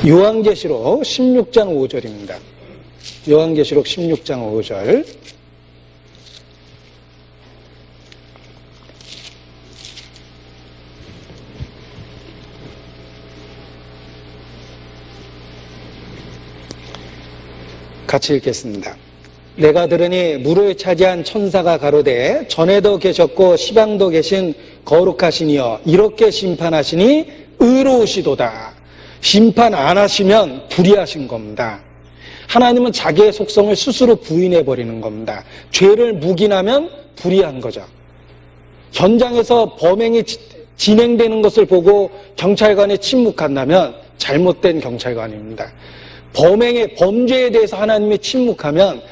요한계시록 16장 5절입니다. 요한계시록 16장 5절. 같이 읽겠습니다. 내가 들으니 물을 차지한 천사가 가로되 전에도 계셨고 시방도 계신 거룩하시니여 이렇게 심판하시니 의로우시도다. 심판 안 하시면 불의하신 겁니다. 하나님은 자기의 속성을 스스로 부인해버리는 겁니다. 죄를 묵인하면 불의한 거죠. 현장에서 범행이 진행되는 것을 보고 경찰관이 침묵한다면 잘못된 경찰관입니다. 범죄에 대해서 하나님이 침묵하면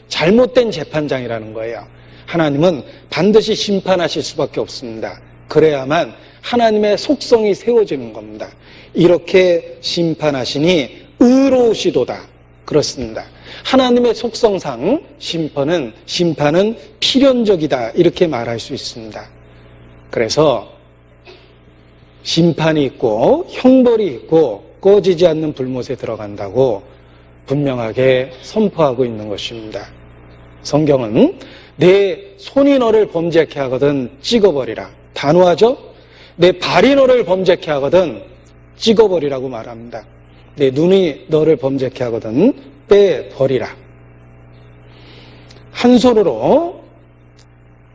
잘못된 재판장이라는 거예요. 하나님은 반드시 심판하실 수밖에 없습니다. 그래야만 하나님의 속성이 세워지는 겁니다. 이렇게 심판하시니 의로우시도다. 그렇습니다. 하나님의 속성상 심판은 필연적이다. 이렇게 말할 수 있습니다. 그래서 심판이 있고 형벌이 있고 꺼지지 않는 불못에 들어간다고 분명하게 선포하고 있는 것입니다. 성경은 내 손이 너를 범죄케 하거든 찍어버리라. 단호하죠? 내 발이 너를 범죄케 하거든 찍어버리라고 말합니다. 내 눈이 너를 범죄케 하거든 빼버리라. 한 손으로,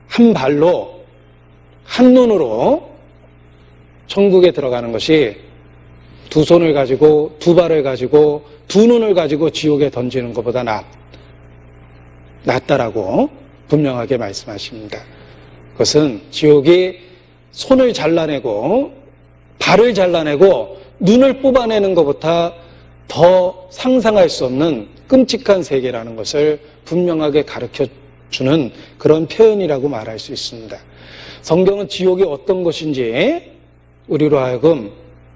한 발로, 한 눈으로 천국에 들어가는 것이 두 손을 가지고, 두 발을 가지고, 두 눈을 가지고 지옥에 던지는 것보다 낫다라고 분명하게 말씀하십니다. 그것은 지옥이 손을 잘라내고, 발을 잘라내고, 눈을 뽑아내는 것보다 더 상상할 수 없는 끔찍한 세계라는 것을 분명하게 가르쳐주는 그런 표현이라고 말할 수 있습니다. 성경은 지옥이 어떤 것인지 우리로 하여금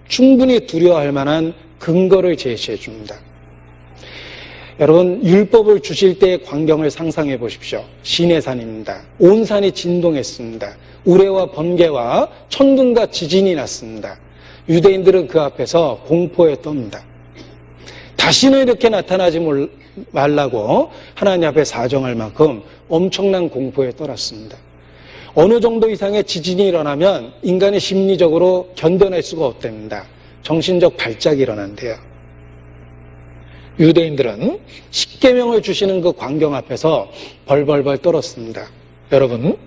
충분히 두려워할 만한 근거를 제시해 줍니다. 여러분, 율법을 주실 때의 광경을 상상해 보십시오. 시내산입니다. 온 산이 진동했습니다. 우레와 번개와 천둥과 지진이 났습니다. 유대인들은 그 앞에서 공포에 떱니다. 다시는 이렇게 나타나지 말라고 하나님 앞에 사정할 만큼 엄청난 공포에 떨었습니다. 어느 정도 이상의 지진이 일어나면 인간이 심리적으로 견뎌낼 수가 없답니다. 정신적 발작이 일어난대요. 유대인들은 십계명을 주시는 그 광경 앞에서 벌벌벌 떨었습니다. 여러분,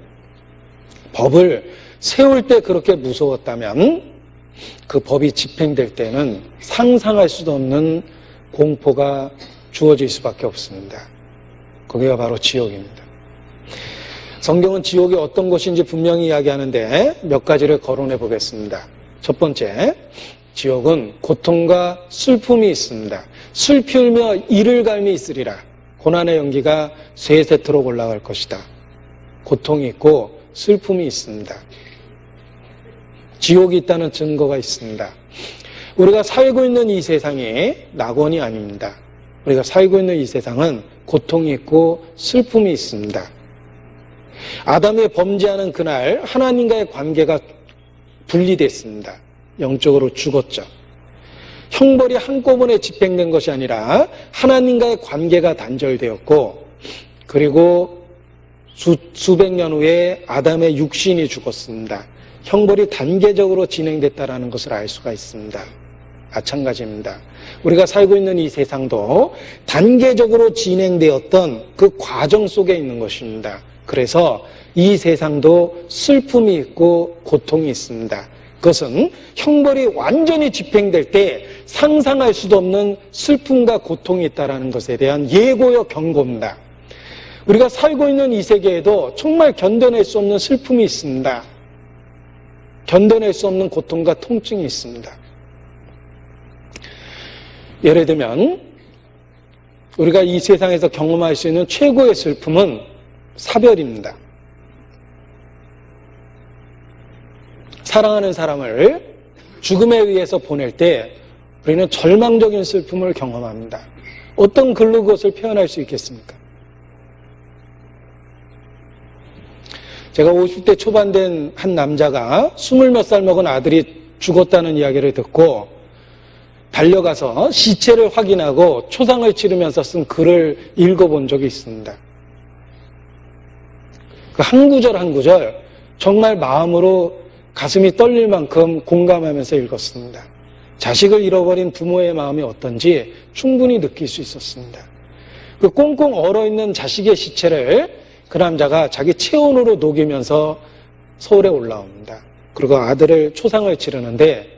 법을 세울 때 그렇게 무서웠다면 그 법이 집행될 때는 상상할 수도 없는 공포가 주어질 수밖에 없습니다. 거기가 바로 지옥입니다. 성경은 지옥이 어떤 곳인지 분명히 이야기하는데 몇 가지를 거론해 보겠습니다. 첫 번째, 지옥은 고통과 슬픔이 있습니다. 슬피 울며 이를 갈미 있으리라. 고난의 연기가 쇠세트로 올라갈 것이다. 고통이 있고 슬픔이 있습니다. 지옥이 있다는 증거가 있습니다. 우리가 살고 있는 이 세상이 낙원이 아닙니다. 우리가 살고 있는 이 세상은 고통이 있고 슬픔이 있습니다. 아담이 범죄하는 그날 하나님과의 관계가 분리됐습니다. 영적으로 죽었죠. 형벌이 한꺼번에 집행된 것이 아니라 하나님과의 관계가 단절되었고, 그리고 수백 년 후에 아담의 육신이 죽었습니다. 형벌이 단계적으로 진행됐다는 것을 알 수가 있습니다. 마찬가지입니다. 우리가 살고 있는 이 세상도 단계적으로 진행되었던 그 과정 속에 있는 것입니다. 그래서 이 세상도 슬픔이 있고 고통이 있습니다. 그것은 형벌이 완전히 집행될 때 상상할 수도 없는 슬픔과 고통이 있다는 것에 대한 예고요 경고입니다. 우리가 살고 있는 이 세계에도 정말 견뎌낼 수 없는 슬픔이 있습니다. 견뎌낼 수 없는 고통과 통증이 있습니다. 예를 들면 우리가 이 세상에서 경험할 수 있는 최고의 슬픔은 사별입니다. 사랑하는 사람을 죽음에 의해서 보낼 때 우리는 절망적인 슬픔을 경험합니다. 어떤 글로 그것을 표현할 수 있겠습니까? 제가 50대 초반 된 한 남자가 20몇 살 먹은 아들이 죽었다는 이야기를 듣고 달려가서 시체를 확인하고 초상을 치르면서 쓴 글을 읽어본 적이 있습니다. 그 한 구절 한 구절 정말 마음으로 가슴이 떨릴 만큼 공감하면서 읽었습니다. 자식을 잃어버린 부모의 마음이 어떤지 충분히 느낄 수 있었습니다. 그 꽁꽁 얼어있는 자식의 시체를 그 남자가 자기 체온으로 녹이면서 서울에 올라옵니다. 그리고 아들을 초상을 치르는데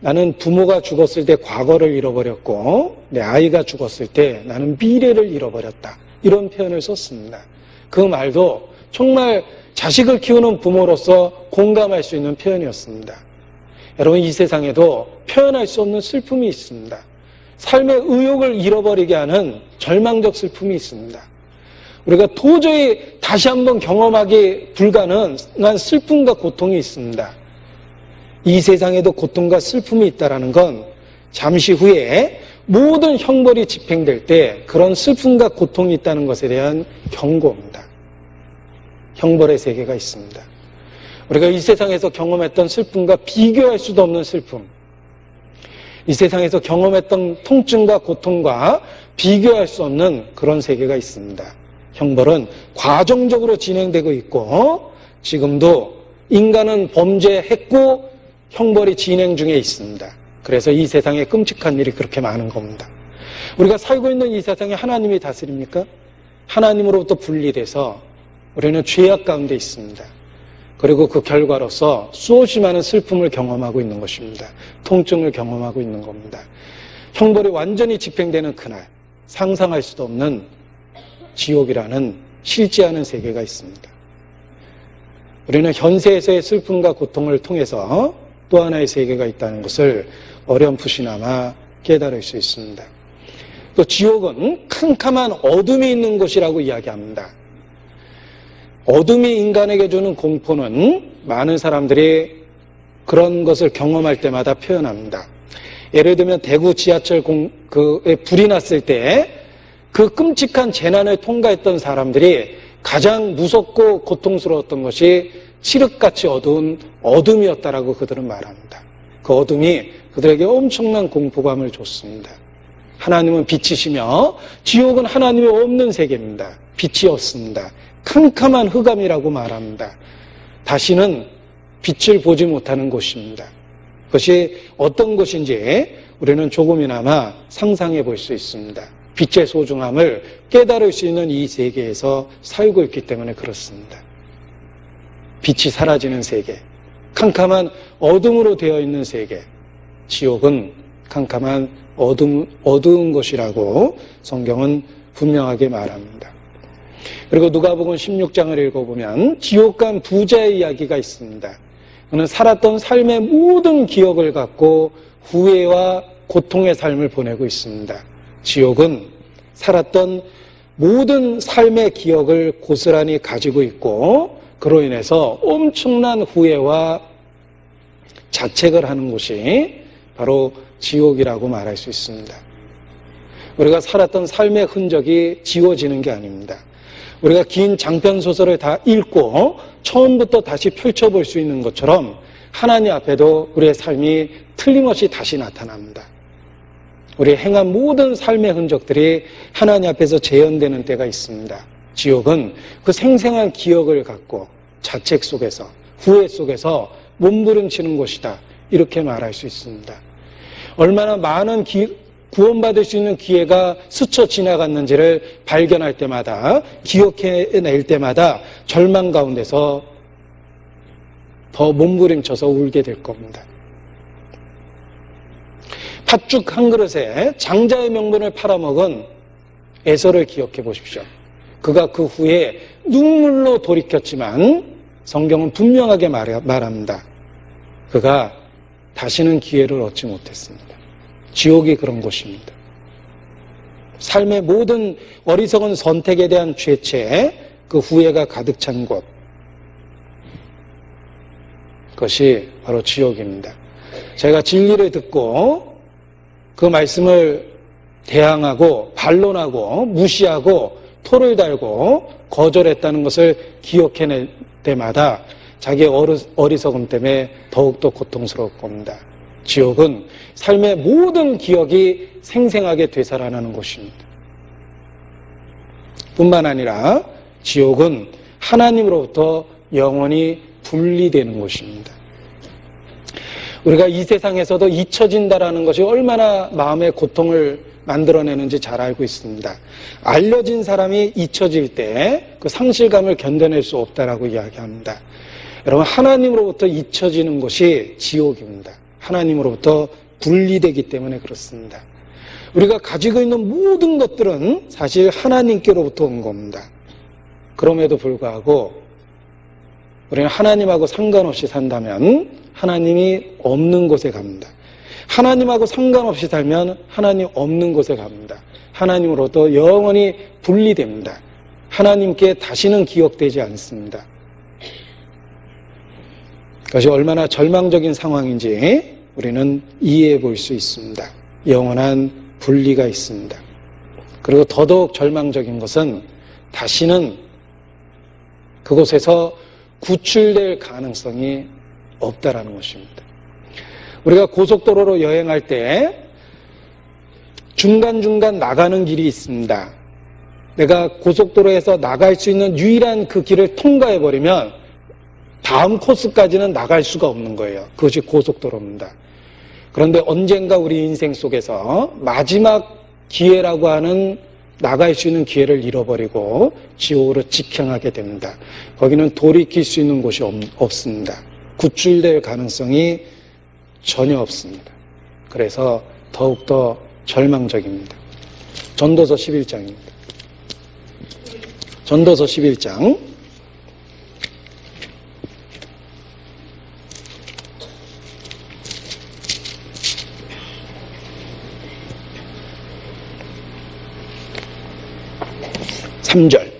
나는 부모가 죽었을 때 과거를 잃어버렸고 내 아이가 죽었을 때 나는 미래를 잃어버렸다. 이런 표현을 썼습니다. 그 말도 정말 자식을 키우는 부모로서 공감할 수 있는 표현이었습니다. 여러분, 이 세상에도 표현할 수 없는 슬픔이 있습니다. 삶의 의욕을 잃어버리게 하는 절망적 슬픔이 있습니다. 우리가 도저히 다시 한번 경험하기 불가능한 슬픔과 고통이 있습니다. 이 세상에도 고통과 슬픔이 있다는 건 잠시 후에 모든 형벌이 집행될 때 그런 슬픔과 고통이 있다는 것에 대한 경고입니다. 형벌의 세계가 있습니다. 우리가 이 세상에서 경험했던 슬픔과 비교할 수도 없는 슬픔, 이 세상에서 경험했던 통증과 고통과 비교할 수 없는 그런 세계가 있습니다. 형벌은 과정적으로 진행되고 있고 지금도 인간은 범죄했고 형벌이 진행 중에 있습니다. 그래서 이 세상에 끔찍한 일이 그렇게 많은 겁니다. 우리가 살고 있는 이 세상에 하나님이 다스립니까? 하나님으로부터 분리돼서 우리는 죄악 가운데 있습니다. 그리고 그 결과로서 수없이 많은 슬픔을 경험하고 있는 것입니다. 통증을 경험하고 있는 겁니다. 형벌이 완전히 집행되는 그날, 상상할 수도 없는 지옥이라는 실제 않은 세계가 있습니다. 우리는 현세에서의 슬픔과 고통을 통해서 또 하나의 세계가 있다는 것을 어렴풋이나마 깨달을 수 있습니다. 또 지옥은 캄캄한 어둠이 있는 곳이라고 이야기합니다. 어둠이 인간에게 주는 공포는 많은 사람들이 그런 것을 경험할 때마다 표현합니다. 예를 들면 대구 지하철 불이 났을 때 그 끔찍한 재난을 통과했던 사람들이 가장 무섭고 고통스러웠던 것이 칠흑같이 어두운 어둠이었다라고 그들은 말합니다. 그 어둠이 그들에게 엄청난 공포감을 줬습니다. 하나님은 빛이시며 지옥은 하나님이 없는 세계입니다. 빛이 없습니다. 캄캄한 흑암이라고 말합니다. 다시는 빛을 보지 못하는 곳입니다. 그것이 어떤 곳인지 우리는 조금이나마 상상해 볼 수 있습니다. 빛의 소중함을 깨달을 수 있는 이 세계에서 살고 있기 때문에 그렇습니다. 빛이 사라지는 세계, 캄캄한 어둠으로 되어 있는 세계, 지옥은 캄캄한 어두운 곳이라고 성경은 분명하게 말합니다. 그리고 누가복음 16장을 읽어보면 지옥 간 부자의 이야기가 있습니다. 그는 살았던 삶의 모든 기억을 갖고 후회와 고통의 삶을 보내고 있습니다. 지옥은 살았던 모든 삶의 기억을 고스란히 가지고 있고 그로 인해서 엄청난 후회와 자책을 하는 곳이 바로 지옥이라고 말할 수 있습니다. 우리가 살았던 삶의 흔적이 지워지는 게 아닙니다. 우리가 긴 장편 소설을 다 읽고 처음부터 다시 펼쳐볼 수 있는 것처럼 하나님 앞에도 우리의 삶이 틀림없이 다시 나타납니다. 우리의 행한 모든 삶의 흔적들이 하나님 앞에서 재현되는 때가 있습니다. 지옥은 그 생생한 기억을 갖고 자책 속에서, 후회 속에서 몸부림치는 곳이다. 이렇게 말할 수 있습니다. 얼마나 많은 구원받을 수 있는 기회가 스쳐 지나갔는지를 발견할 때마다, 기억해낼 때마다 절망 가운데서 더 몸부림쳐서 울게 될 겁니다. 팥죽 한 그릇에 장자의 명분을 팔아먹은 에서를 기억해 보십시오. 그가 그 후에 눈물로 돌이켰지만 성경은 분명하게 말합니다. 그가 다시는 기회를 얻지 못했습니다. 지옥이 그런 곳입니다. 삶의 모든 어리석은 선택에 대한 죄체, 그 후회가 가득 찬 곳, 그것이 바로 지옥입니다. 제가 진리를 듣고 그 말씀을 대항하고 반론하고 무시하고 토를 달고 거절했다는 것을 기억해낼 때마다 자기의 어리석음 때문에 더욱더 고통스러울 겁니다. 지옥은 삶의 모든 기억이 생생하게 되살아나는 곳입니다. 뿐만 아니라 지옥은 하나님으로부터 영원히 분리되는 곳입니다. 우리가 이 세상에서도 잊혀진다라는 것이 얼마나 마음의 고통을 만들어내는지 잘 알고 있습니다. 알려진 사람이 잊혀질 때 그 상실감을 견뎌낼 수 없다라고 이야기합니다. 여러분, 하나님으로부터 잊혀지는 것이 지옥입니다. 하나님으로부터 분리되기 때문에 그렇습니다. 우리가 가지고 있는 모든 것들은 사실 하나님께로부터 온 겁니다. 그럼에도 불구하고 우리는 하나님하고 상관없이 산다면 하나님이 없는 곳에 갑니다. 하나님하고 상관없이 살면 하나님 없는 곳에 갑니다. 하나님으로부터 영원히 분리됩니다. 하나님께 다시는 기억되지 않습니다. 그것이 얼마나 절망적인 상황인지 우리는 이해해 볼 수 있습니다. 영원한 분리가 있습니다. 그리고 더더욱 절망적인 것은 다시는 그곳에서 구출될 가능성이 없다라는 것입니다. 우리가 고속도로로 여행할 때 중간중간 나가는 길이 있습니다. 내가 고속도로에서 나갈 수 있는 유일한 그 길을 통과해버리면 다음 코스까지는 나갈 수가 없는 거예요. 그것이 고속도로입니다. 그런데 언젠가 우리 인생 속에서 마지막 기회라고 하는 나갈 수 있는 기회를 잃어버리고 지옥으로 직행하게 됩니다. 거기는 돌이킬 수 있는 곳이 없습니다. 구출될 가능성이 전혀 없습니다. 그래서 더욱더 절망적입니다. 전도서 11장입니다. 전도서 11장 3절.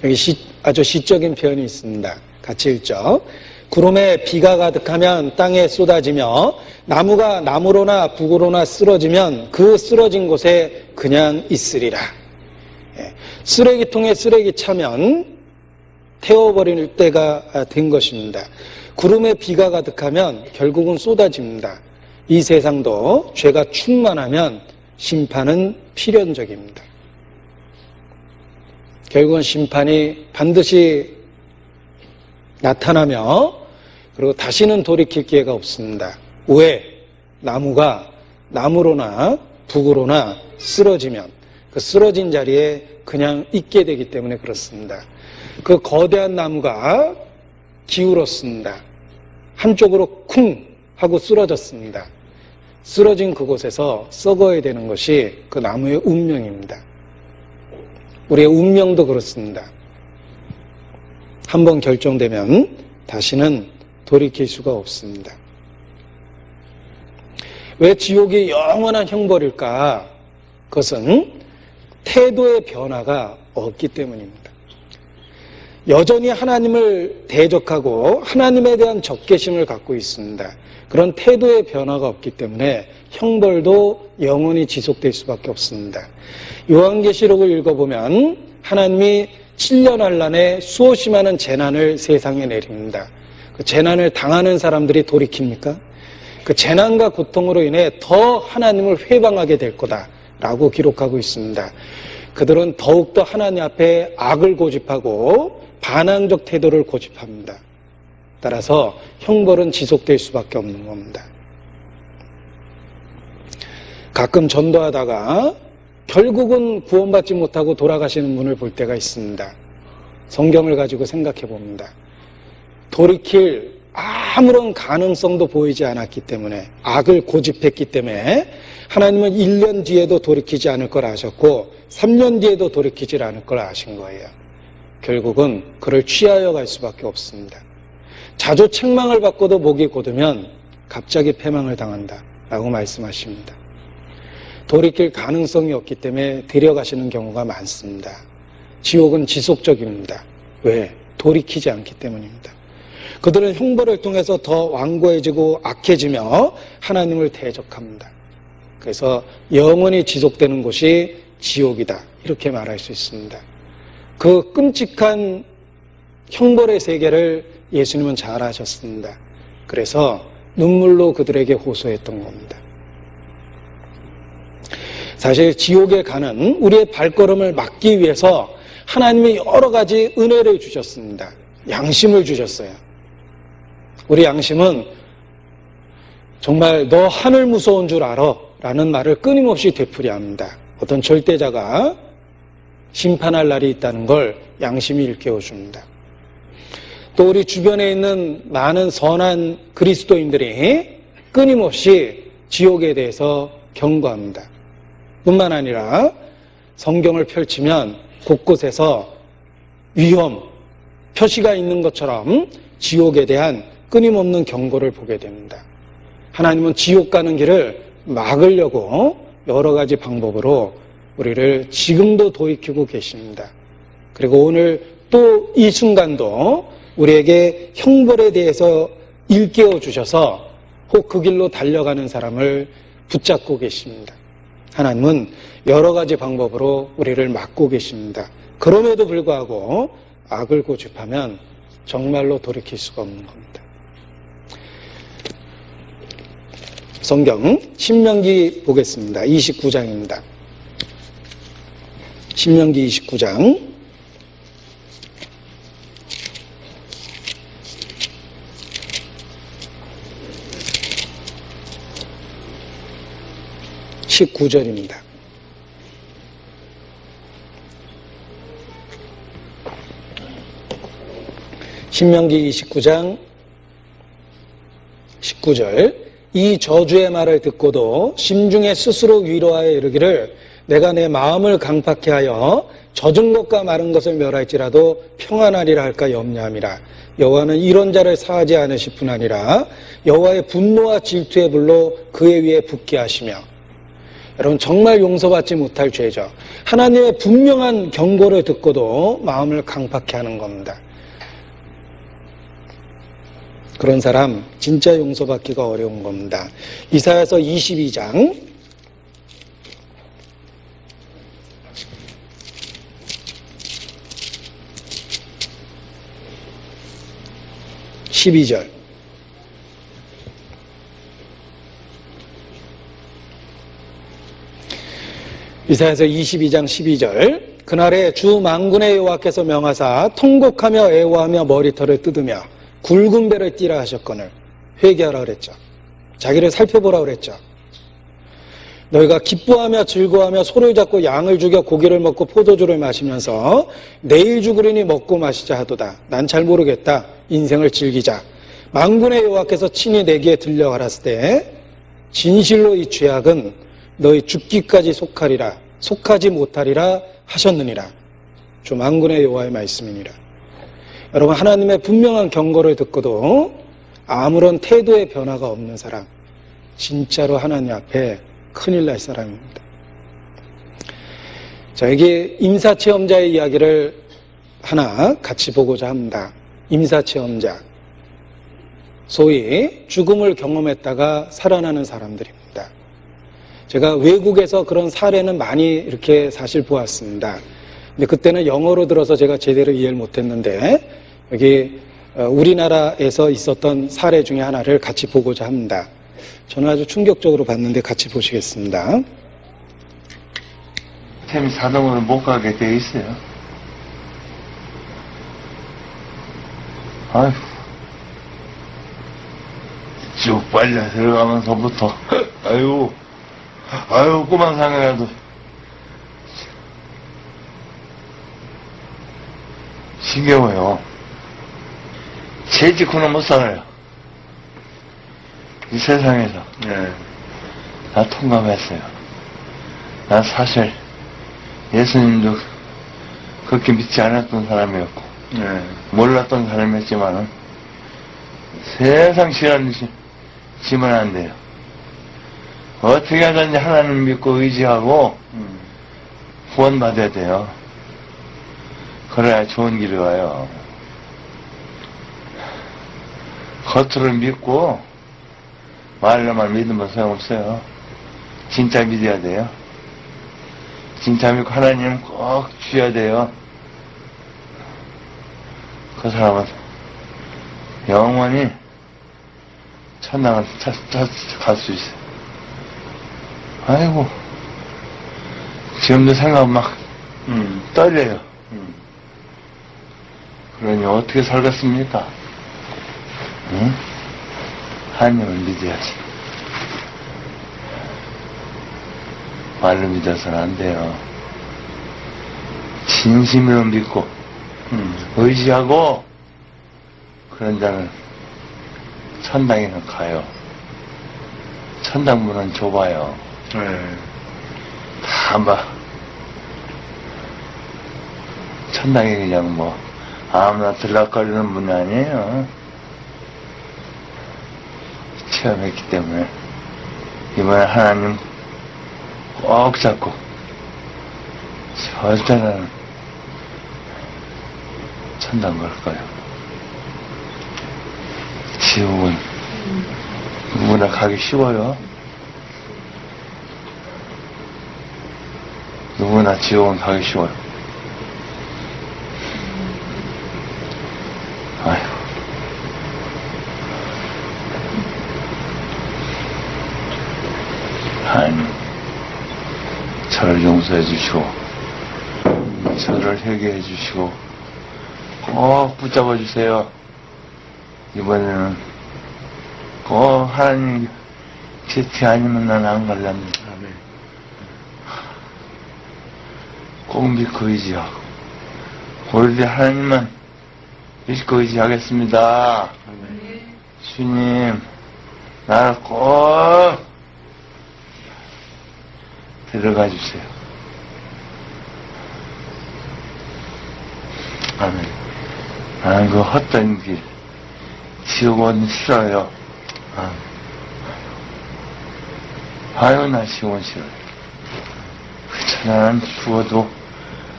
여기 아주 시적인 표현이 있습니다. 같이 읽죠. 구름에 비가 가득하면 땅에 쏟아지며 나무가 나무로나 북으로나 쓰러지면 그 쓰러진 곳에 그냥 있으리라. 쓰레기통에 쓰레기 차면 태워버릴 때가 된 것입니다. 구름에 비가 가득하면 결국은 쏟아집니다. 이 세상도 죄가 충만하면 심판은 필연적입니다. 결국은 심판이 반드시 나타나며 그리고 다시는 돌이킬 기회가 없습니다. 왜? 나무가 나무로나 북으로나 쓰러지면 그 쓰러진 자리에 그냥 있게 되기 때문에 그렇습니다. 그 거대한 나무가 기울었습니다. 한쪽으로 쿵 하고 쓰러졌습니다. 쓰러진 그곳에서 썩어야 되는 것이 그 나무의 운명입니다. 우리의 운명도 그렇습니다. 한번 결정되면 다시는 돌이킬 수가 없습니다. 왜 지옥이 영원한 형벌일까? 그것은 태도의 변화가 없기 때문입니다. 여전히 하나님을 대적하고 하나님에 대한 적개심을 갖고 있습니다. 그런 태도의 변화가 없기 때문에 형벌도 영원히 지속될 수밖에 없습니다. 요한계시록을 읽어보면 하나님이 7년 환란에 수없이 많은 재난을 세상에 내립니다. 그 재난을 당하는 사람들이 돌이킵니까? 그 재난과 고통으로 인해 더 하나님을 회방하게 될 거다라고 기록하고 있습니다. 그들은 더욱더 하나님 앞에 악을 고집하고 반항적 태도를 고집합니다. 따라서 형벌은 지속될 수밖에 없는 겁니다. 가끔 전도하다가 결국은 구원받지 못하고 돌아가시는 분을 볼 때가 있습니다. 성경을 가지고 생각해 봅니다. 돌이킬 아무런 가능성도 보이지 않았기 때문에, 악을 고집했기 때문에 하나님은 1년 뒤에도 돌이키지 않을 걸 아셨고 3년 뒤에도 돌이키지 않을 걸 아신 거예요. 결국은 그를 취하여 갈 수밖에 없습니다. 자주 책망을 받고도 목이 곧으면 갑자기 패망을 당한다 라고 말씀하십니다. 돌이킬 가능성이 없기 때문에 데려가시는 경우가 많습니다. 지옥은 지속적입니다. 왜? 돌이키지 않기 때문입니다. 그들은 형벌을 통해서 더 완고해지고 악해지며 하나님을 대적합니다. 그래서 영원히 지속되는 곳이 지옥이다 이렇게 말할 수 있습니다. 그 끔찍한 형벌의 세계를 예수님은 잘 아셨습니다. 그래서 눈물로 그들에게 호소했던 겁니다. 사실 지옥에 가는 우리의 발걸음을 막기 위해서 하나님이 여러 가지 은혜를 주셨습니다. 양심을 주셨어요. 우리 양심은 정말 너 하늘 무서운 줄 알아 라는 말을 끊임없이 되풀이합니다. 어떤 절대자가 심판할 날이 있다는 걸 양심이 일깨워줍니다. 또 우리 주변에 있는 많은 선한 그리스도인들이 끊임없이 지옥에 대해서 경고합니다. 뿐만 아니라 성경을 펼치면 곳곳에서 위험, 표시가 있는 것처럼 지옥에 대한 끊임없는 경고를 보게 됩니다. 하나님은 지옥 가는 길을 막으려고 여러 가지 방법으로 우리를 지금도 돌이키고 계십니다. 그리고 오늘 또 이 순간도 우리에게 형벌에 대해서 일깨워 주셔서 혹 그 길로 달려가는 사람을 붙잡고 계십니다. 하나님은 여러 가지 방법으로 우리를 막고 계십니다. 그럼에도 불구하고 악을 고집하면 정말로 돌이킬 수가 없는 겁니다. 성경 신명기 보겠습니다. 29장입니다. 신명기 29장 19절입니다. 신명기 29장 19절 이 저주의 말을 듣고도 심중에 스스로 위로하여 이르기를 내가 내 마음을 강팍케 하여 젖은 것과 마른 것을 멸할지라도 평안하리라 할까 염려함이라. 여호와는 이런 자를 사하지 않으실 뿐 아니라 여호와의 분노와 질투의 불로 그의 위에 붓게 하시며. 여러분 정말 용서받지 못할 죄죠. 하나님의 분명한 경고를 듣고도 마음을 강팍케 하는 겁니다. 그런 사람 진짜 용서받기가 어려운 겁니다. 이사야서 22장 12절 이사야서 22장 12절 그날에 주 만군의 여호와께서 명하사 통곡하며 애워하며 머리털을 뜯으며 굵은 배를 띠라 하셨거늘 회개하라 그랬죠. 자기를 살펴보라 그랬죠. 너희가 기뻐하며 즐거워하며 소를 잡고 양을 죽여 고기를 먹고 포도주를 마시면서 내일 죽으리니 먹고 마시자 하도다. 난 잘 모르겠다. 인생을 즐기자. 만군의 여호와께서 친히 내게 들려 가라스 때 진실로 이 죄악은 너희 죽기까지 속하지 못하리라 하셨느니라. 주 만군의 여호와의 말씀이니라. 여러분 하나님의 분명한 경고를 듣고도 아무런 태도의 변화가 없는 사람 진짜로 하나님 앞에 큰일 날 사람입니다. 자, 여기 임사체험자의 이야기를 하나 같이 보고자 합니다. 임사체험자 소위 죽음을 경험했다가 살아나는 사람들입니다. 제가 외국에서 그런 사례는 많이 이렇게 사실 보았습니다. 근데 그때는 영어로 들어서 제가 제대로 이해를 못했는데 여기 우리나라에서 있었던 사례 중에 하나를 같이 보고자 합니다. 저는 아주 충격적으로 봤는데 같이 보시겠습니다. 템이 자동으로 못 가게 되어 있어요. 아휴, 쭉 빨려 들어가면서부터 아유 꼬만 상해라도 지겨워요. 재직구는 못 살아요. 이 세상에서. 나 통감했어요. 난 사실 예수님도 그렇게 믿지 않았던 사람이었고 몰랐던 사람이었지만은 세상 시간 지면 안 돼요. 어떻게 하든지 하나님 믿고 의지하고 구원받아야 돼요. 그래야 좋은 길이 와요. 겉으로 믿고 말로만 믿으면 소용없어요. 진짜 믿어야 돼요. 진짜 믿고 하나님 꼭 주셔야 돼요. 그 사람은 영원히 천당을 갈 수 있어요. 아이고, 지금도 생각 막 떨려요. 그러니 어떻게 살겠습니까? 응? 하나님을 믿어야지. 말로 믿어서는 안 돼요. 진심으로 믿고 의지하고 그런 자는 천당에는 가요. 천당 문은 좁아요. 다 막 천당에 그냥 뭐 아무나 들락거리는 문이 아니에요. 체험했기 때문에 이번에 하나님 꼭 잡고 절대는 천당 갈 거예요. 지옥은 누구나 가기 쉬워요. 누구나 지옥은 가기 쉬워요. 아휴. 하나님, 저를 용서해 주시고, 저를 회개해 주시고, 꼭 붙잡아 주세요. 이번에는 꼭 하나님 곁이 아니면 난 안 갈랍니다. 꼭 믿고 의지하고, 오로지 하나님만 믿고 의지하겠습니다. 주님, 나를 꼭 들어가 주세요. 아멘. 나는 그 헛된 길, 지옥은 싫어요. 아유, 나 지옥은 싫어요. 그 천하는 죽어도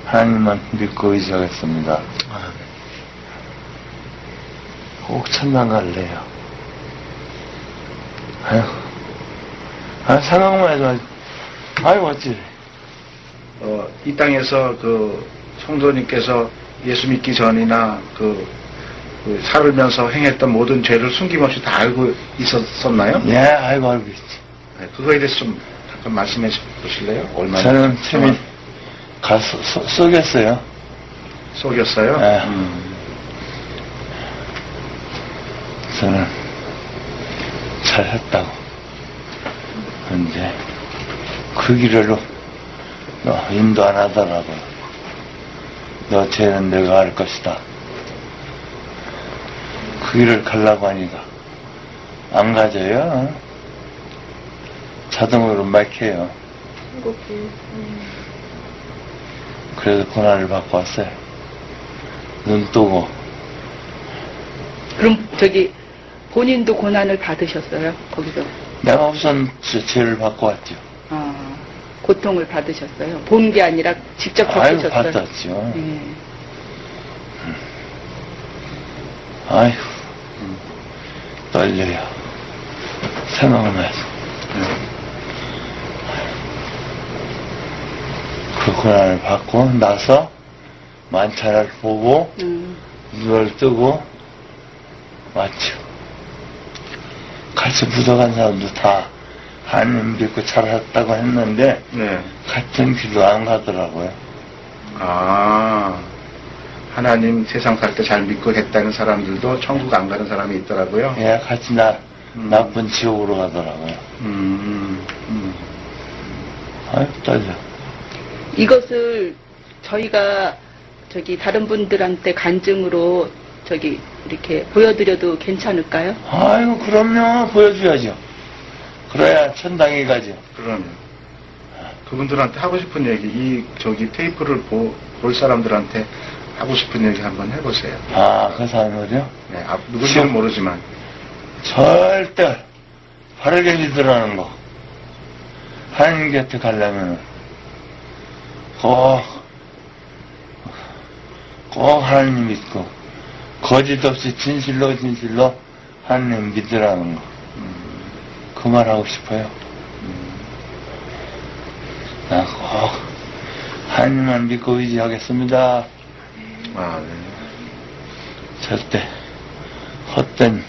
하나님만 믿고 의지하겠습니다. 꼭 천당 갈래요. 아유, 생각만 해도, 아유, 어찌. 이 땅에서 그 성도님께서 예수 믿기 전이나 그 살면서 행했던 모든 죄를 숨김없이 다 알고 있었나요? 네, 알고 있지. 네, 그거에 대해서 좀 잠깐 말씀해 보실래요? 얼마나? 저는 처음에 가서 속였어요. 속였어요? 네. 저는 잘했다고. 근데 그 길로 너 인도 안 하더라고요. 너 죄는 내가 할 것이다. 그 길을 가려고 하니까 안 가져요. 자동으로 막혀요. 그래서 고난을 받고 왔어요. 눈 뜨고. 그럼 저기 본인도 고난을 받으셨어요? 거기서? 내가 우선 죄를 받고 왔죠. 고통을 받으셨어요? 본 게 아니라 직접 아유, 겪으셨어요? 받았죠. 예. 아휴, 떨려요. 생각만 해서. 그 고난을 받고 나서 만찬을 보고 눈을 뜨고 왔죠. 같이 묻어간 사람도 다 하나님 믿고 잘했다고 했는데 네. 같은 길로 안 가더라고요. 하나님 세상 살 때 잘 믿고 했다는 사람들도 천국 안 가는 사람이 있더라고요. 예, 같이 나쁜 지옥으로 가더라고요. 아유, 떨려. 이것을 저희가 저기 다른 분들한테 간증으로 저기 이렇게 보여드려도 괜찮을까요? 아이고, 그럼요. 보여줘야죠. 그래야 천당에 가죠. 그러면 그분들한테 하고 싶은 얘기, 저기 테이프를 볼 사람들한테 하고 싶은 얘기 한번 해보세요. 그 사람을요? 네, 누군지는 모르지만. 절대 바르게 믿으라는 거. 하나님 곁에 가려면 꼭 하나님 믿고 거짓 없이 진실로 하나님 믿으라는 거. 그 말 하고 싶어요. 나 꼭 하나님만 믿고 의지하겠습니다. 네. 절대 헛된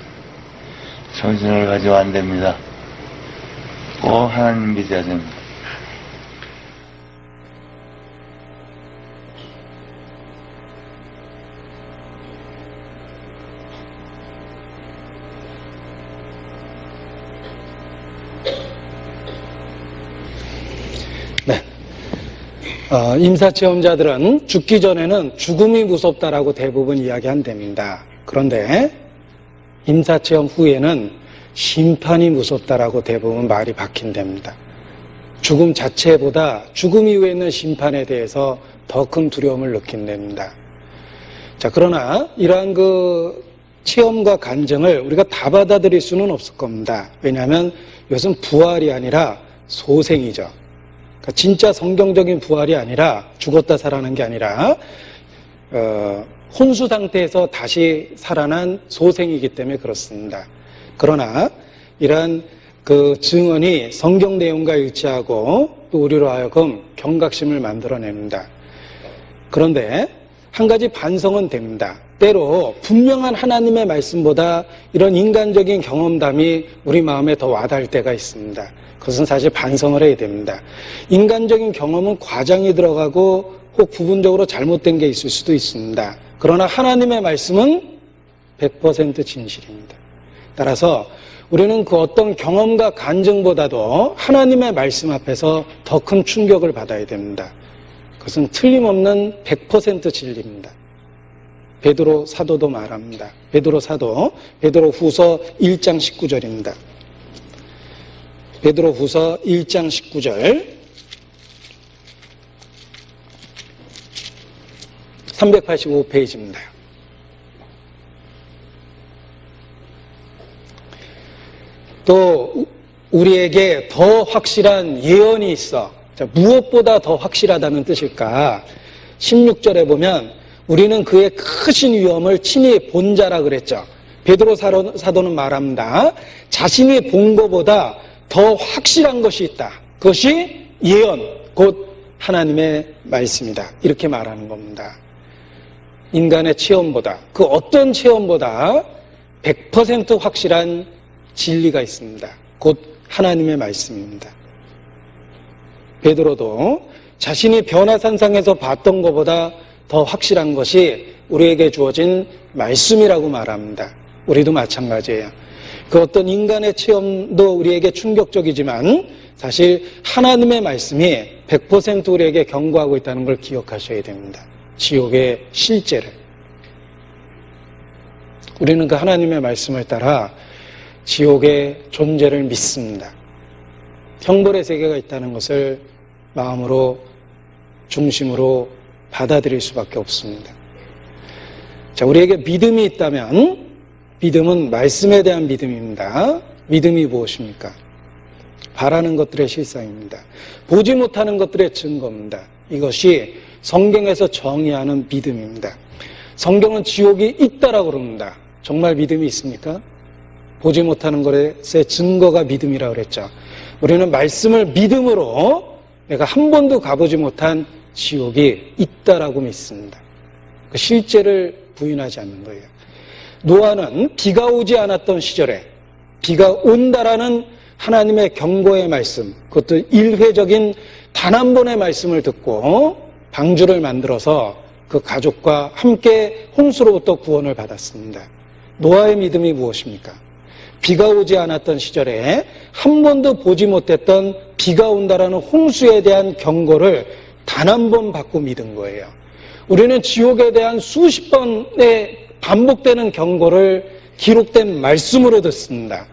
정신을 가지고 안 됩니다. 꼭 하나님 믿어야 됩니다. 네. 임사체험자들은 죽기 전에는 죽음이 무섭다라고 대부분 이야기한답니다. 그런데 임사체험 후에는 심판이 무섭다라고 대부분 말이 바뀐답니다. 죽음 자체보다 죽음 이후에 있는 심판에 대해서 더 큰 두려움을 느낀답니다. 자, 그러나 이러한 체험과 간증을 우리가 다 받아들일 수는 없을 겁니다. 왜냐하면 이것은 부활이 아니라 소생이죠. 그러니까 진짜 성경적인 부활이 아니라 죽었다 살아난 게 아니라 혼수 상태에서 다시 살아난 소생이기 때문에 그렇습니다. 그러나 이러한 증언이 성경 내용과 일치하고 또 우리로 하여금 경각심을 만들어냅니다. 그런데 한 가지 반성은 됩니다. 때로 분명한 하나님의 말씀보다 이런 인간적인 경험담이 우리 마음에 더 와닿을 때가 있습니다. 그것은 사실 반성을 해야 됩니다. 인간적인 경험은 과장이 들어가고 혹 부분적으로 잘못된 게 있을 수도 있습니다. 그러나 하나님의 말씀은 100% 진실입니다. 따라서 우리는 그 어떤 경험과 간증보다도 하나님의 말씀 앞에서 더 큰 충격을 받아야 됩니다. 그것은 틀림없는 100% 진리입니다. 베드로 사도도 말합니다. 베드로 사도, 베드로 후서 1장 19절입니다. 베드로 후서 1장 19절 385페이지입니다. 또 우리에게 더 확실한 예언이 있어. 자, 무엇보다 더 확실하다는 뜻일까? 16절에 보면 우리는 그의 크신 위엄을 친히 본 자라 그랬죠. 베드로 사도는 말합니다. 자신이 본 것보다 더 확실한 것이 있다. 그것이 예언, 곧 하나님의 말씀이다. 이렇게 말하는 겁니다. 인간의 체험보다, 그 어떤 체험보다 100% 확실한 진리가 있습니다. 곧 하나님의 말씀입니다. 베드로도 자신이 변화산상에서 봤던 것보다 더 확실한 것이 우리에게 주어진 말씀이라고 말합니다. 우리도 마찬가지예요. 그 어떤 인간의 체험도 우리에게 충격적이지만 사실 하나님의 말씀이 100% 우리에게 경고하고 있다는 걸 기억하셔야 됩니다. 지옥의 실제를. 우리는 그 하나님의 말씀을 따라 지옥의 존재를 믿습니다. 형벌의 세계가 있다는 것을 마음으로, 중심으로 받아들일 수밖에 없습니다. 자, 우리에게 믿음이 있다면 믿음은 말씀에 대한 믿음입니다. 믿음이 무엇입니까? 바라는 것들의 실상입니다. 보지 못하는 것들의 증거입니다. 이것이 성경에서 정의하는 믿음입니다. 성경은 지옥이 있다라고 그럽니다. 정말 믿음이 있습니까? 보지 못하는 것의 증거가 믿음이라고 그랬죠. 우리는 말씀을 믿음으로 내가 한 번도 가보지 못한 지옥이 있다라고 믿습니다. 그 실제를 부인하지 않는 거예요. 노아는 비가 오지 않았던 시절에 비가 온다라는 하나님의 경고의 말씀, 그것도 일회적인 단 한 번의 말씀을 듣고 방주를 만들어서 그 가족과 함께 홍수로부터 구원을 받았습니다. 노아의 믿음이 무엇입니까? 비가 오지 않았던 시절에 한 번도 보지 못했던 비가 온다라는 홍수에 대한 경고를 단 한 번 받고 믿은 거예요. 우리는 지옥에 대한 수십 번의 반복되는 경고를 기록된 말씀으로 듣습니다.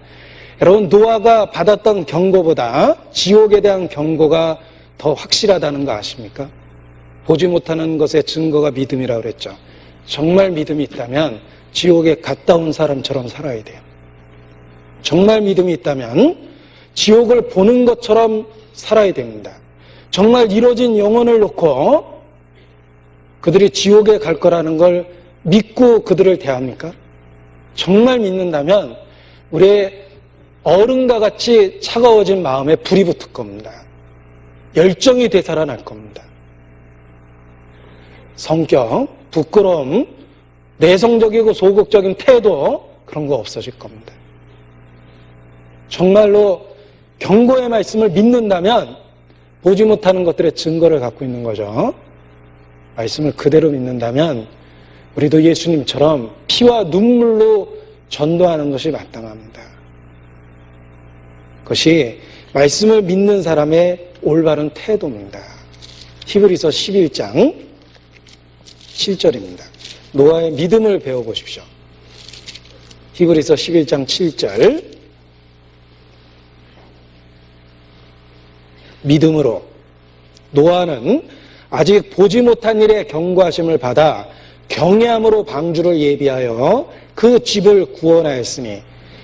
여러분, 노아가 받았던 경고보다 지옥에 대한 경고가 더 확실하다는 거 아십니까? 보지 못하는 것의 증거가 믿음이라고 그랬죠. 정말 믿음이 있다면 지옥에 갔다 온 사람처럼 살아야 돼요. 정말 믿음이 있다면 지옥을 보는 것처럼 살아야 됩니다. 정말 이루어진 영혼을 놓고 그들이 지옥에 갈 거라는 걸 믿고 그들을 대합니까? 정말 믿는다면 우리의 얼음과 같이 차가워진 마음에 불이 붙을 겁니다. 열정이 되살아날 겁니다. 성격, 부끄러움, 내성적이고 소극적인 태도, 그런 거 없어질 겁니다. 정말로 경고의 말씀을 믿는다면 보지 못하는 것들의 증거를 갖고 있는 거죠. 말씀을 그대로 믿는다면 우리도 예수님처럼 피와 눈물로 전도하는 것이 마땅합니다. 그것이 말씀을 믿는 사람의 올바른 태도입니다. 히브리서 11장 7절입니다. 노아의 믿음을 배워보십시오. 히브리서 11장 7절. 믿음으로 노아는 아직 보지 못한 일에 경고하심을 받아 경외함으로 방주를 예비하여 그 집을 구원하였으니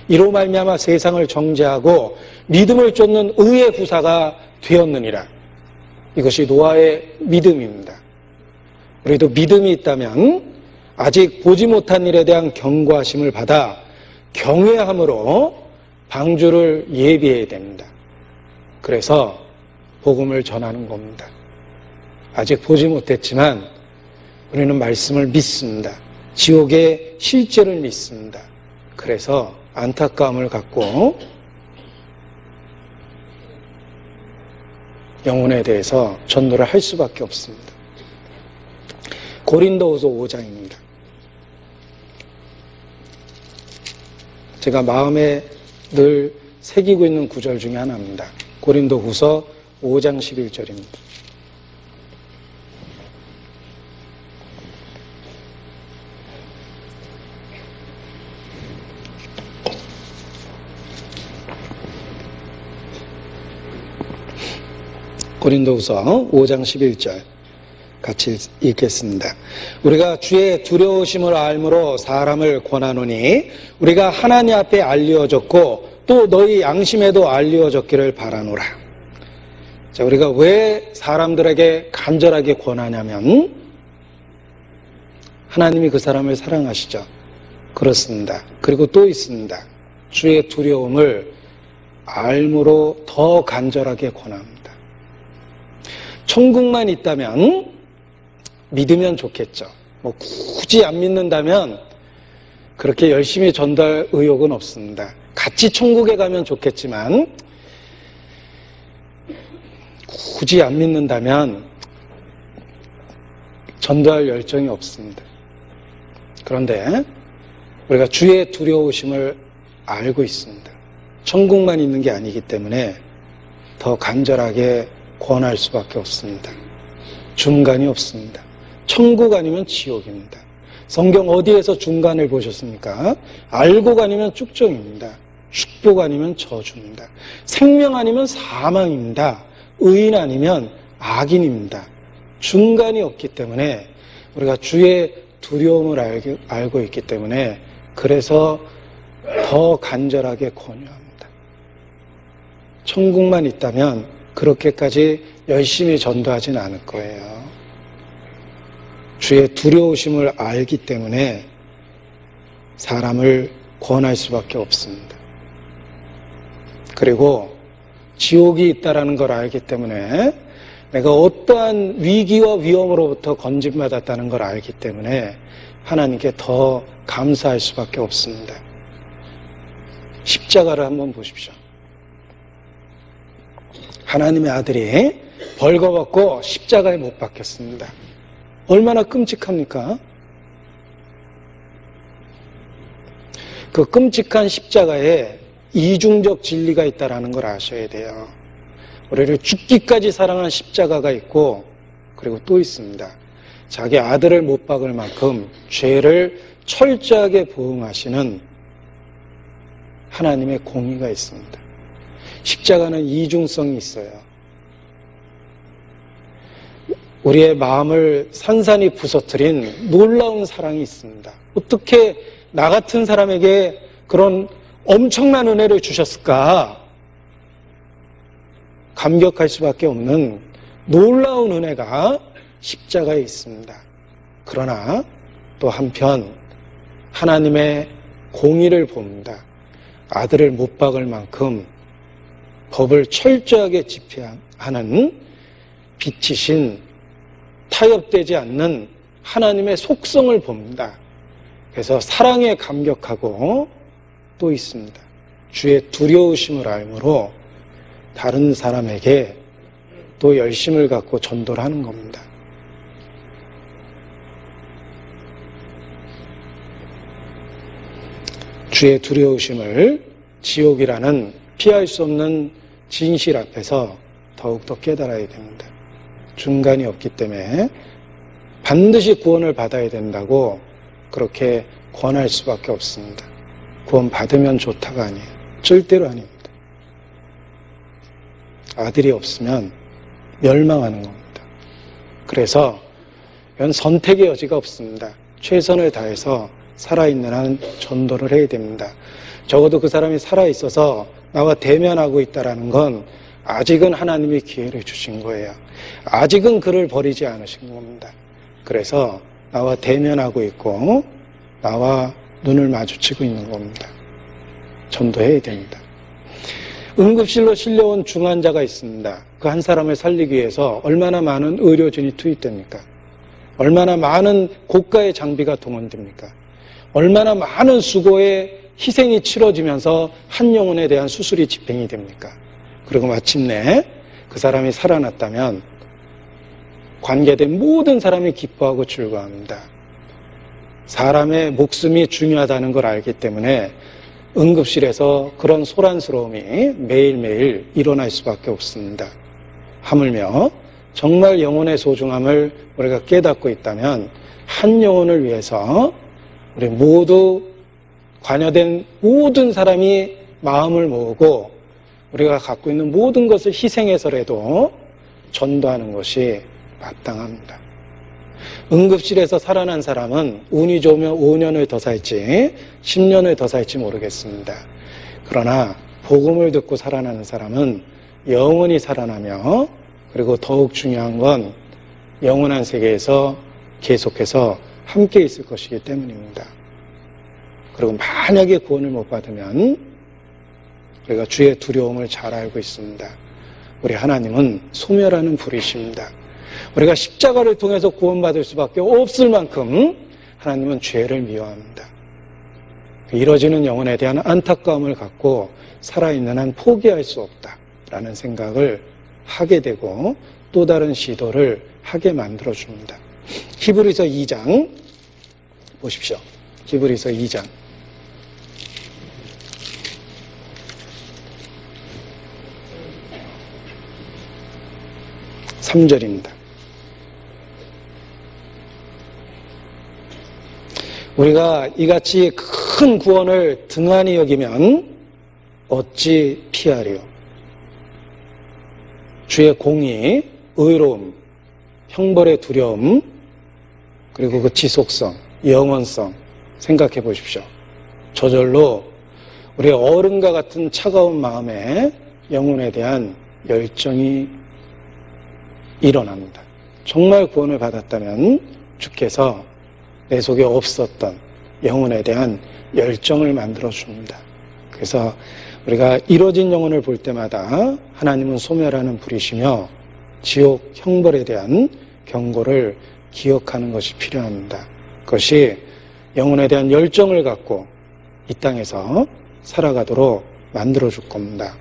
이로 말미암아 세상을 정죄하고 믿음을 쫓는 의의 후사가 되었느니라. 이것이 노아의 믿음입니다. 우리도 믿음이 있다면 아직 보지 못한 일에 대한 경고하심을 받아 경외함으로 방주를 예비해야 됩니다. 그래서 복음을 전하는 겁니다. 아직 보지 못했지만 우리는 말씀을 믿습니다. 지옥의 실제를 믿습니다. 그래서 안타까움을 갖고 영혼에 대해서 전도를 할 수밖에 없습니다. 고린도후서 5장입니다. 제가 마음에 늘 새기고 있는 구절 중에 하나입니다. 고린도후서 5장 11절입니다. 고린도후서 5장 11절 같이 읽겠습니다. 우리가 주의 두려우심을 알므로 사람을 권하노니 우리가 하나님 앞에 알려졌고 또 너희 양심에도 알려졌기를 바라노라. 자, 우리가 왜 사람들에게 간절하게 권하냐면 하나님이 그 사람을 사랑하시죠. 그렇습니다. 그리고 또 있습니다. 주의 두려움을 알므로 더 간절하게 권합니다. 천국만 있다면 믿으면 좋겠죠. 뭐 굳이 안 믿는다면 그렇게 열심히 전도할 의욕은 없습니다. 같이 천국에 가면 좋겠지만 굳이 안 믿는다면 전도할 열정이 없습니다. 그런데 우리가 주의 두려우심을 알고 있습니다. 천국만 있는 게 아니기 때문에 더 간절하게 권할 수밖에 없습니다. 중간이 없습니다. 천국 아니면 지옥입니다. 성경 어디에서 중간을 보셨습니까? 알고 아니면 쭉정입니다. 축복 아니면 저주입니다. 생명 아니면 사망입니다. 의인 아니면 악인입니다. 중간이 없기 때문에 우리가 주의 두려움을 알고 있기 때문에 그래서 더 간절하게 권유합니다. 천국만 있다면 그렇게까지 열심히 전도하진 않을 거예요. 주의 두려우심을 알기 때문에 사람을 권할 수밖에 없습니다. 그리고 지옥이 있다는 걸 알기 때문에 내가 어떠한 위기와 위험으로부터 건짐받았다는 걸 알기 때문에 하나님께 더 감사할 수밖에 없습니다. 십자가를 한번 보십시오. 하나님의 아들이 벌거벗고 십자가에 못 박혔습니다. 얼마나 끔찍합니까? 그 끔찍한 십자가에 이중적 진리가 있다는 걸 아셔야 돼요. 우리를 죽기까지 사랑한 십자가가 있고 그리고 또 있습니다. 자기 아들을 못 박을 만큼 죄를 철저하게 보응하시는 하나님의 공의가 있습니다. 십자가는 이중성이 있어요. 우리의 마음을 산산이 부서뜨린 놀라운 사랑이 있습니다. 어떻게 나 같은 사람에게 그런 엄청난 은혜를 주셨을까? 감격할 수밖에 없는 놀라운 은혜가 십자가에 있습니다. 그러나 또 한편 하나님의 공의를 봅니다. 아들을 못 박을 만큼 법을 철저하게 집행하는 빛이신 타협되지 않는 하나님의 속성을 봅니다. 그래서 사랑에 감격하고 또 있습니다. 주의 두려우심을 알므로 다른 사람에게 또 열심을 갖고 전도를 하는 겁니다. 주의 두려우심을 지옥이라는 피할 수 없는 진실 앞에서 더욱더 깨달아야 됩니다. 중간이 없기 때문에 반드시 구원을 받아야 된다고 그렇게 권할 수밖에 없습니다. 구원 받으면 좋다가 아니에요. 절대로 아닙니다. 아들이 없으면 멸망하는 겁니다. 그래서 이건 선택의 여지가 없습니다. 최선을 다해서 살아있는 한 전도를 해야 됩니다. 적어도 그 사람이 살아있어서 나와 대면하고 있다는 건 아직은 하나님이 기회를 주신 거예요. 아직은 그를 버리지 않으신 겁니다. 그래서 나와 대면하고 있고 나와 눈을 마주치고 있는 겁니다. 전도해야 됩니다. 응급실로 실려온 중환자가 있습니다. 그 한 사람을 살리기 위해서 얼마나 많은 의료진이 투입됩니까? 얼마나 많은 고가의 장비가 동원됩니까? 얼마나 많은 수고의 희생이 치러지면서 한 영혼에 대한 수술이 집행이 됩니까? 그리고 마침내 그 사람이 살아났다면 관계된 모든 사람이 기뻐하고 즐거워합니다. 사람의 목숨이 중요하다는 걸 알기 때문에 응급실에서 그런 소란스러움이 매일매일 일어날 수밖에 없습니다. 하물며 정말 영혼의 소중함을 우리가 깨닫고 있다면 한 영혼을 위해서 우리 모두 관여된 모든 사람이 마음을 모으고 우리가 갖고 있는 모든 것을 희생해서라도 전도하는 것이 마땅합니다. 응급실에서 살아난 사람은 운이 좋으면 5년을 더 살지 10년을 더 살지 모르겠습니다. 그러나 복음을 듣고 살아나는 사람은 영원히 살아나며 그리고 더욱 중요한 건 영원한 세계에서 계속해서 함께 있을 것이기 때문입니다. 그리고 만약에 구원을 못 받으면 우리가 주의 두려움을 잘 알고 있습니다. 우리 하나님은 소멸하는 불이십니다. 우리가 십자가를 통해서 구원받을 수밖에 없을 만큼 하나님은 죄를 미워합니다. 이뤄지는 영혼에 대한 안타까움을 갖고 살아있는 한 포기할 수 없다라는 생각을 하게 되고 또 다른 시도를 하게 만들어줍니다. 히브리서 2장 보십시오. 히브리서 2장 3절입니다. 우리가 이같이 큰 구원을 등한히 여기면 어찌 피하리요? 주의 공의, 의로움, 형벌의 두려움, 그리고 그 지속성, 영원성 생각해 보십시오. 저절로 우리의 어른과 같은 차가운 마음에 영혼에 대한 열정이 일어납니다. 정말 구원을 받았다면 주께서 내 속에 없었던 영혼에 대한 열정을 만들어줍니다. 그래서 우리가 이뤄진 영혼을 볼 때마다 하나님은 소멸하는 불이시며 지옥 형벌에 대한 경고를 기억하는 것이 필요합니다. 그것이 영혼에 대한 열정을 갖고 이 땅에서 살아가도록 만들어줄 겁니다.